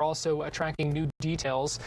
also tracking new details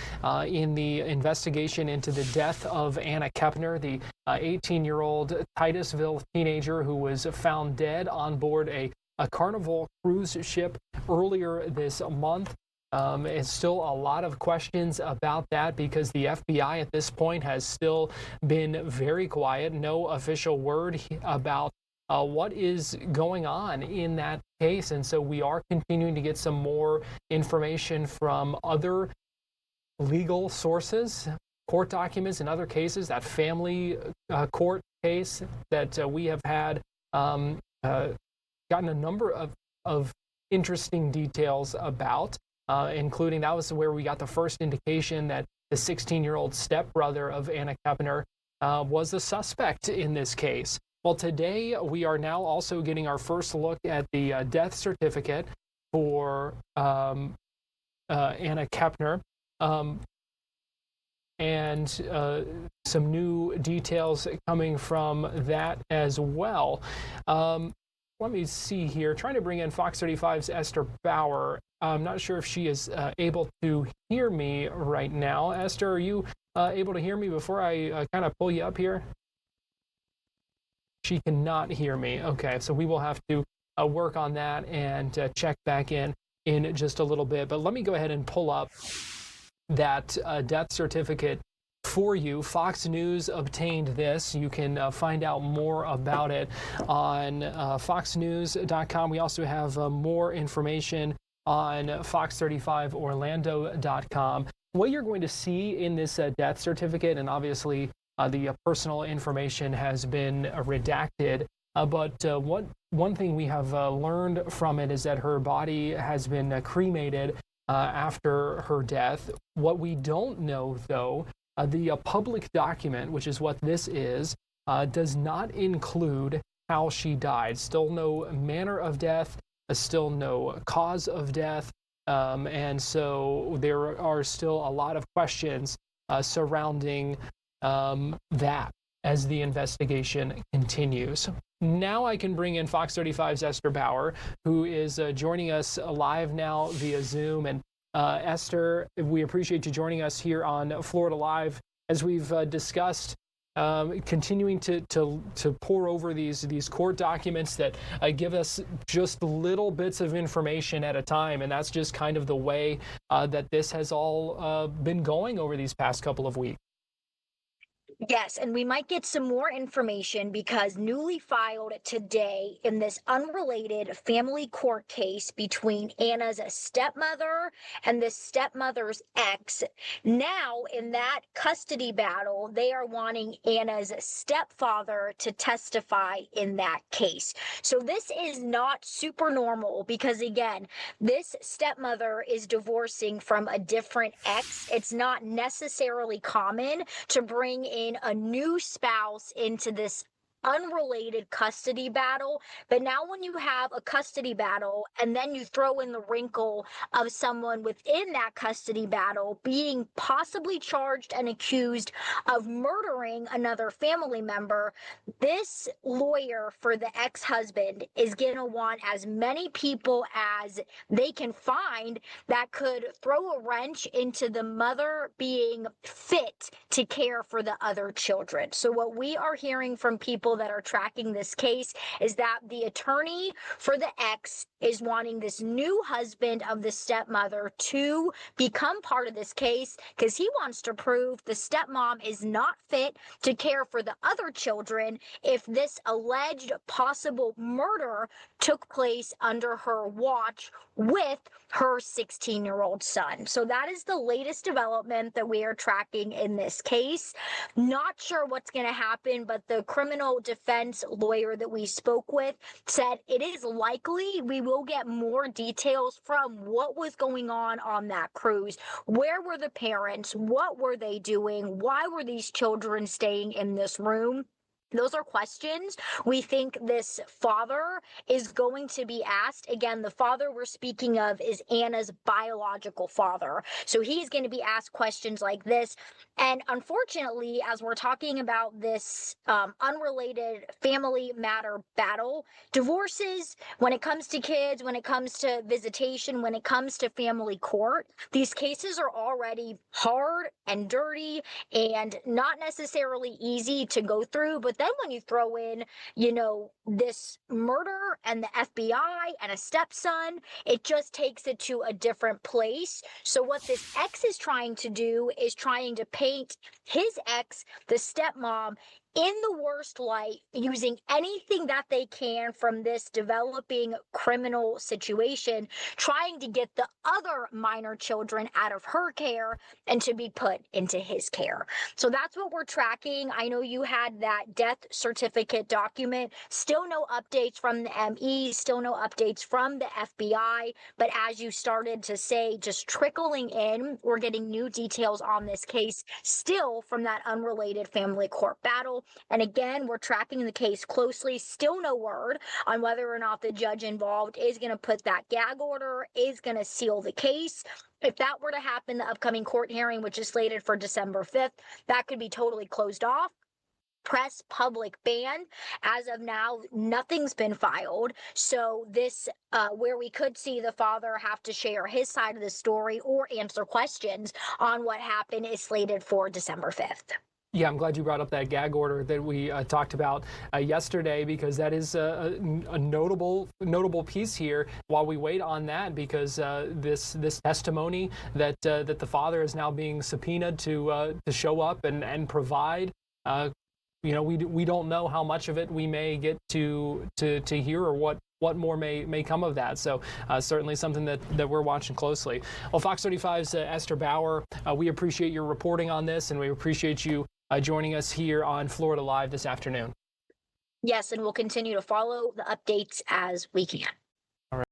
in the investigation into the death of Anna Kepner, the 18-year-old Titusville teenager who was found dead on board a Carnival cruise ship earlier this month. It's still a lot of questions about that because the FBI at this point has still been very quiet. No official word about what is going on in that case. And so we are continuing to get some more information from other legal sources, court documents, and other cases. That family court case that we have had gotten a number of interesting details about. Including that was where we got the first indication that the 16-year-old stepbrother of Anna Kepner was the suspect in this case. Well, today we are now also getting our first look at the death certificate for Anna Kepner and some new details coming from that as well. Let me see here. Trying to bring in Fox 35's Esther Bauer. I'm not sure if she is able to hear me right now. Esther, are you able to hear me before I kind of pull you up here? She cannot hear me. Okay, so we will have to work on that and check back in just a little bit. But let me go ahead and pull up that death certificate for you. Fox News obtained this. You can find out more about it on foxnews.com. We also have more information on fox35orlando.com. What you're going to see in this death certificate, and obviously the personal information has been redacted, but one thing we have learned from it is that her body has been cremated after her death. What we don't know, though, the public document, which is what this is, does not include how she died. Still no manner of death, still no cause of death, and so there are still a lot of questions surrounding that as the investigation continues. Now I can bring in Fox 35's Esther Bauer, who is joining us live now via Zoom. And Esther, we appreciate you joining us here on Florida Live as we've discussed continuing to pore over these court documents that give us just little bits of information at a time, and that's just kind of the way that this has all been going over these past couple of weeks. Yes, and we might get some more information because newly filed today in this unrelated family court case between Anna's stepmother and the stepmother's ex. Now, in that custody battle, they are wanting Anna's stepfather to testify in that case. So this is not super normal because, again, this stepmother is divorcing from a different ex. It's not necessarily common to bring in a new spouse into this unrelated custody battle. But now when you have a custody battle and then you throw in the wrinkle of someone within that custody battle being possibly charged and accused of murdering another family member, this lawyer for the ex-husband is going to want as many people as they can find that could throw a wrench into the mother being fit to care for the other children. So what we are hearing from people that are tracking this case is that the attorney for the ex is wanting this new husband of the stepmother to become part of this case because he wants to prove the stepmom is not fit to care for the other children if this alleged possible murder took place under her watch with her 16-year-old son. So that is the latest development that we are tracking in this case. Not sure what's going to happen, but the criminal defense lawyer that we spoke with said it is likely we will get more details from what was going on that cruise. Where were the parents? What were they doing? Why were these children staying in this room? Those are questions we think this father is going to be asked. Again, the father we're speaking of is Anna's biological father. So he's going to be asked questions like this. And unfortunately, as we're talking about this unrelated family matter battle, divorces, when it comes to kids, when it comes to visitation, when it comes to family court, these cases are already hard and dirty and not necessarily easy to go through. But then when you throw in, this murder and the FBI and a stepson, it just takes it to a different place. So what this ex is trying to do is trying to paint his ex, the stepmom, in the worst light, using anything that they can from this developing criminal situation, trying to get the other minor children out of her care and to be put into his care. So that's what we're tracking. I know you had that death certificate document. Still no updates from the ME, still no updates from the FBI. But as you started to say, just trickling in, we're getting new details on this case still from that unrelated family court battle. And again, we're tracking the case closely. Still no word on whether or not the judge involved is going to put that gag order, is going to seal the case. If that were to happen, the upcoming court hearing, which is slated for December 5th, that could be totally closed off. Press public ban. As of now, nothing's been filed. So this, where we could see the father have to share his side of the story or answer questions on what happened, is slated for December 5th. Yeah, I'm glad you brought up that gag order that we talked about yesterday, because that is a notable piece here while we wait on that, because this testimony that the father is now being subpoenaed to show up and provide. We don't know how much of it we may get to hear, or what more may come of that. So certainly something that we're watching closely. Well, Fox 35's Esther Bauer, we appreciate your reporting on this, and we appreciate you joining us here on Florida Live this afternoon. Yes, and we'll continue to follow the updates as we can.